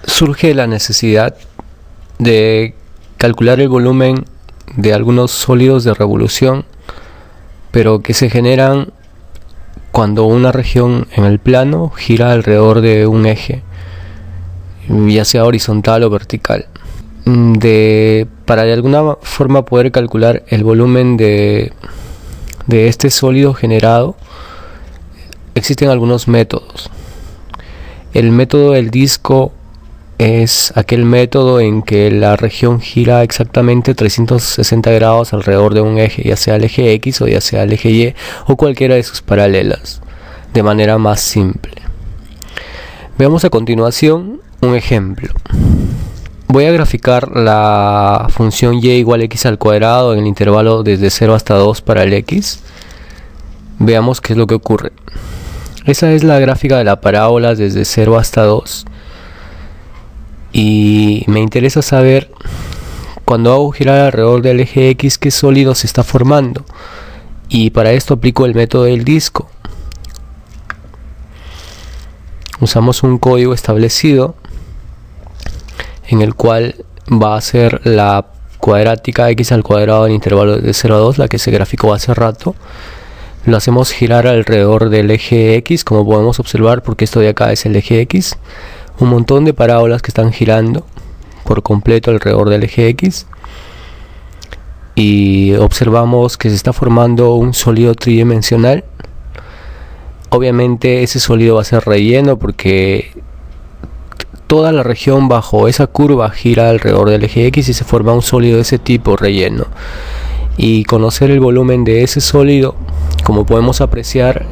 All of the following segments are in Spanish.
surge la necesidad de calcular el volumen de algunos sólidos de revolución, pero que se generan cuando una región en el plano gira alrededor de un eje, ya sea horizontal o vertical. Para de alguna forma poder calcular el volumen de este sólido generado, existen algunos métodos. El método del disco es aquel método en que la región gira exactamente 360 grados alrededor de un eje, ya sea el eje X o ya sea el eje Y o cualquiera de sus paralelas, de manera más simple. Veamos a continuación un ejemplo. Voy a graficar la función y igual a x al cuadrado en el intervalo desde 0 hasta 2 para el x. Veamos qué es lo que ocurre. Esa es la gráfica de la parábola desde 0 hasta 2. Y me interesa saber, cuando hago girar alrededor del eje X, qué sólido se está formando. Y para esto aplico el método del disco. Usamos un código establecido en el cual va a ser la cuadrática x al cuadrado en intervalo de 0 a 2, la que se graficó hace rato. Lo hacemos girar alrededor del eje X, como podemos observar, porque esto de acá es el eje X. Un montón de parábolas que están girando por completo alrededor del eje X. Y observamos que se está formando un sólido tridimensional. Obviamente ese sólido va a ser relleno porque toda la región bajo esa curva gira alrededor del eje X y se forma un sólido de ese tipo, relleno. Y conocer el volumen de ese sólido, como podemos apreciar,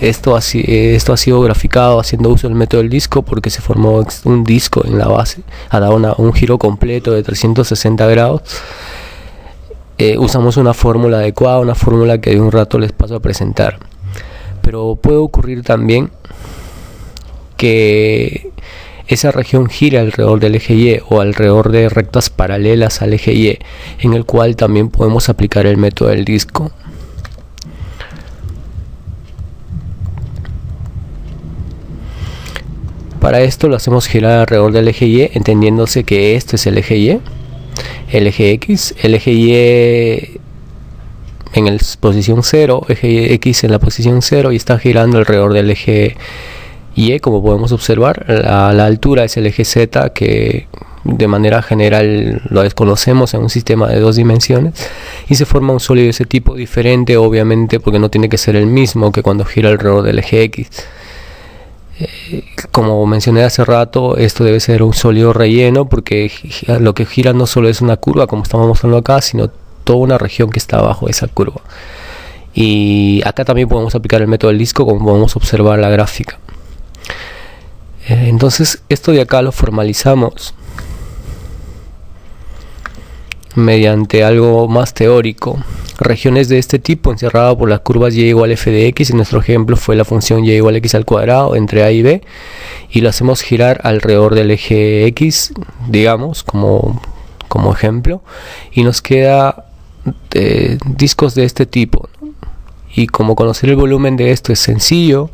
esto ha sido graficado haciendo uso del método del disco, porque se formó un disco en la base, ha dado un giro completo de 360 grados. Usamos una fórmula adecuada, una fórmula que de un rato les paso a presentar. Pero puede ocurrir también que esa región gira alrededor del eje Y o alrededor de rectas paralelas al eje Y, en el cual también podemos aplicar el método del disco. Para esto lo hacemos girar alrededor del eje Y, entendiéndose que este es el eje Y, el eje X, el eje Y en la posición 0, eje X en la posición 0, y está girando alrededor del eje Y, como podemos observar. La altura es el eje Z, que de manera general lo desconocemos en un sistema de 2 dimensiones, y se forma un sólido de ese tipo, diferente obviamente porque no tiene que ser el mismo que cuando gira alrededor del eje X. Como mencioné hace rato, esto debe ser un sólido relleno porque lo que gira no solo es una curva como estamos mostrando acá, sino toda una región que está bajo esa curva. Y acá también podemos aplicar el método del disco, como podemos observar la gráfica. Entonces esto de acá lo formalizamos mediante algo más teórico. Regiones de este tipo encerradas por las curvas y igual a f de x. En nuestro ejemplo fue la función y igual a x al cuadrado entre a y b, y lo hacemos girar alrededor del eje x, digamos, como ejemplo, y nos queda discos de este tipo, ¿no? Y como conocer el volumen de esto es sencillo,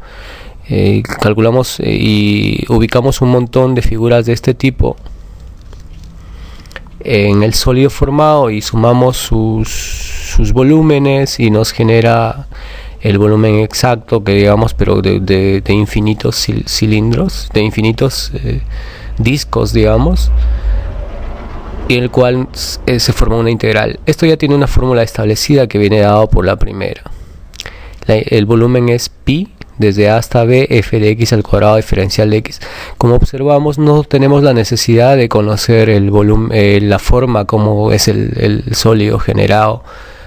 calculamos y ubicamos un montón de figuras de este tipo en el sólido formado y sumamos sus volúmenes y nos genera el volumen exacto, que digamos, pero de infinitos cilindros, de infinitos discos, digamos, y en el cual se forma una integral. Esto ya tiene una fórmula establecida que viene dado por la primera. El volumen es pi desde a hasta b, f de x al cuadrado diferencial de x. Como observamos, no tenemos la necesidad de conocer el volumen, la forma como es el sólido generado.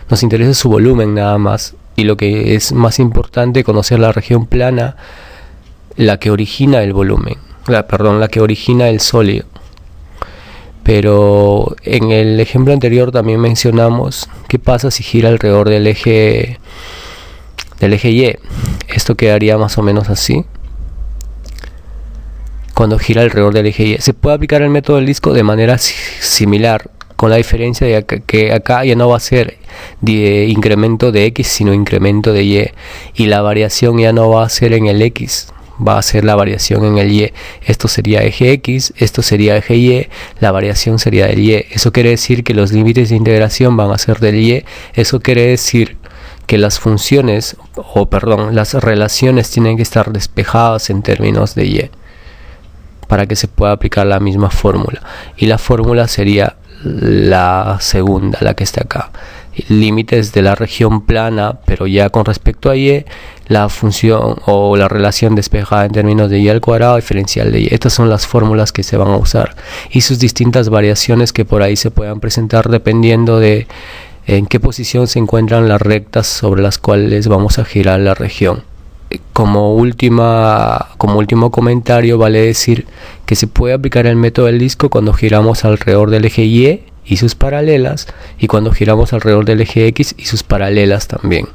Nos interesa su volumen nada más, y lo que es más importante, conocer la región plana, la que origina el volumen, la que origina el sólido. Pero en el ejemplo anterior también mencionamos qué pasa si gira alrededor del eje Y. Esto quedaría más o menos así. Cuando gira alrededor del eje Y, se puede aplicar el método del disco de manera similar, con la diferencia de que acá ya no va a ser de incremento de x, sino incremento de y la variación ya no va a ser en el x, va a ser la variación en el Y. Esto sería eje X, esto sería eje Y, la variación sería del Y. Eso quiere decir que los límites de integración van a ser del Y. Eso quiere decir que las funciones, las relaciones tienen que estar despejadas en términos de Y para que se pueda aplicar la misma fórmula. Y la fórmula sería la segunda, la que está acá. Límites de la región plana, pero ya con respecto a Y, la función o la relación despejada en términos de Y al cuadrado, diferencial de Y. Estas son las fórmulas que se van a usar y sus distintas variaciones que por ahí se puedan presentar dependiendo de en qué posición se encuentran las rectas sobre las cuales vamos a girar la región. Como último comentario, vale decir que se puede aplicar el método del disco cuando giramos alrededor del eje Y y sus paralelas, y cuando giramos alrededor del eje X y sus paralelas también.